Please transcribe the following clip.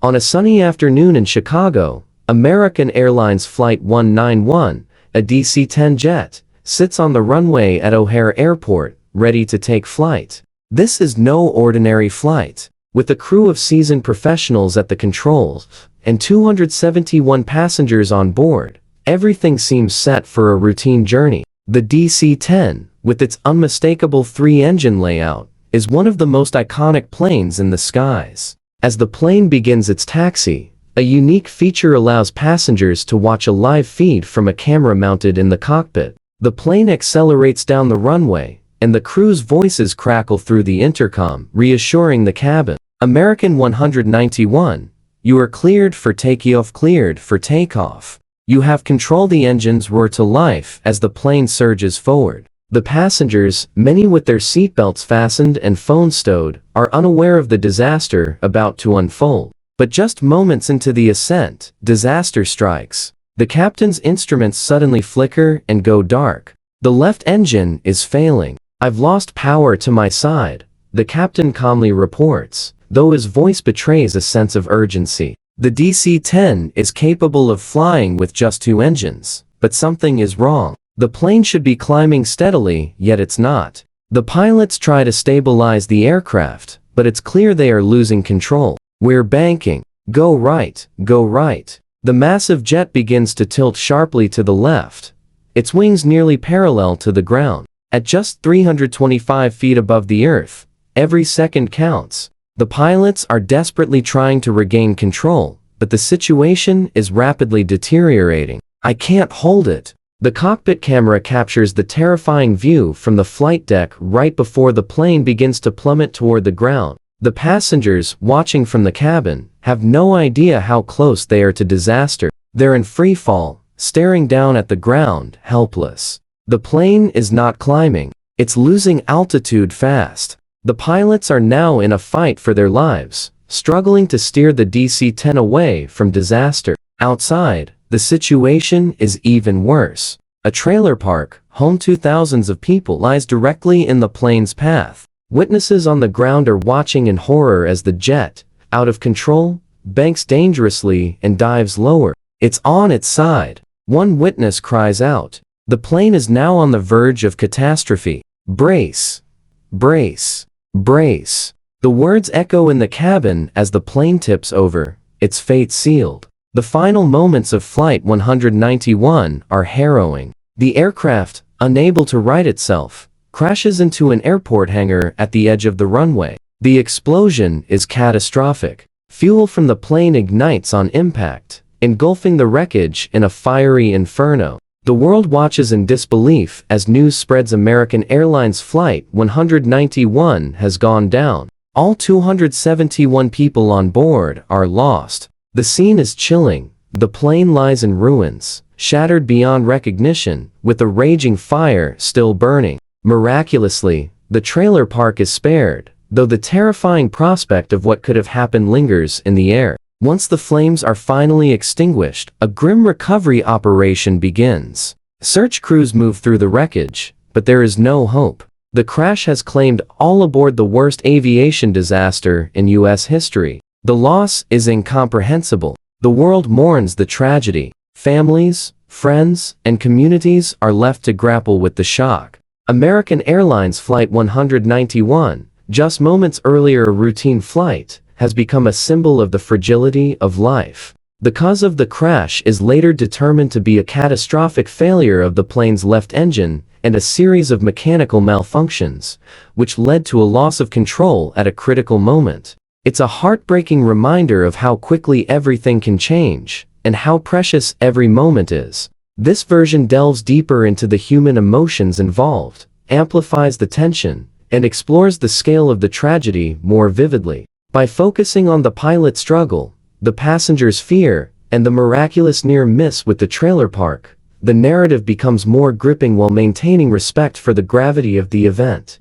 On a sunny afternoon in Chicago, American Airlines Flight 191, a DC-10 jet, sits on the runway at O'Hare Airport, ready to take flight. This is no ordinary flight. With a crew of seasoned professionals at the controls and 271 passengers on board, everything seems set for a routine journey. The DC-10, with its unmistakable three-engine layout, is one of the most iconic planes in the skies. As the plane begins its taxi, a unique feature allows passengers to watch a live feed from a camera mounted in the cockpit. The plane accelerates down the runway, and the crew's voices crackle through the intercom, reassuring the cabin. American 191, you are cleared for takeoff, cleared for takeoff. You have control. The engines roar to life as the plane surges forward. The passengers, many with their seatbelts fastened and phones stowed, are unaware of the disaster about to unfold. But just moments into the ascent, disaster strikes. The captain's instruments suddenly flicker and go dark. The left engine is failing. I've lost power to my side, the captain calmly reports, though his voice betrays a sense of urgency. The DC-10 is capable of flying with just two engines, but something is wrong. The plane should be climbing steadily, yet it's not. The pilots try to stabilize the aircraft, but it's clear they are losing control. We're banking. Go right, go right. The massive jet begins to tilt sharply to the left, its wings nearly parallel to the ground. At just 325 feet above the earth, every second counts. The pilots are desperately trying to regain control, but the situation is rapidly deteriorating. I can't hold it. The cockpit camera captures the terrifying view from the flight deck right before the plane begins to plummet toward the ground. The passengers, watching from the cabin, have no idea how close they are to disaster. They're in free fall, staring down at the ground, helpless. The plane is not climbing. It's losing altitude fast. The pilots are now in a fight for their lives, struggling to steer the DC-10 away from disaster. Outside, the situation is even worse. A trailer park, home to thousands of people, lies directly in the plane's path. Witnesses on the ground are watching in horror as the jet, out of control, banks dangerously and dives lower. It's on its side. One witness cries out. The plane is now on the verge of catastrophe. Brace! Brace! Brace! The words echo in the cabin as the plane tips over, its fate sealed. The final moments of Flight 191 are harrowing. The aircraft, unable to right itself, crashes into an airport hangar at the edge of the runway. The explosion is catastrophic. Fuel from the plane ignites on impact, engulfing the wreckage in a fiery inferno. The world watches in disbelief as news spreads American Airlines Flight 191 has gone down. All 271 people on board are lost. The scene is chilling. The plane lies in ruins, shattered beyond recognition, with a raging fire still burning. Miraculously, the trailer park is spared, though the terrifying prospect of what could have happened lingers in the air. Once the flames are finally extinguished, a grim recovery operation begins. Search crews move through the wreckage, but there is no hope. The crash has claimed all aboard the worst aviation disaster in U.S. history. The loss is incomprehensible. The world mourns the tragedy. Families, friends, and communities are left to grapple with the shock. American Airlines Flight 191, just moments earlier a routine flight, has become a symbol of the fragility of life. The cause of the crash is later determined to be a catastrophic failure of the plane's left engine and a series of mechanical malfunctions, which led to a loss of control at a critical moment. It's a heartbreaking reminder of how quickly everything can change, and how precious every moment is. This version delves deeper into the human emotions involved, amplifies the tension, and explores the scale of the tragedy more vividly. By focusing on the pilot's struggle, the passenger's fear, and the miraculous near miss with the trailer park, the narrative becomes more gripping while maintaining respect for the gravity of the event.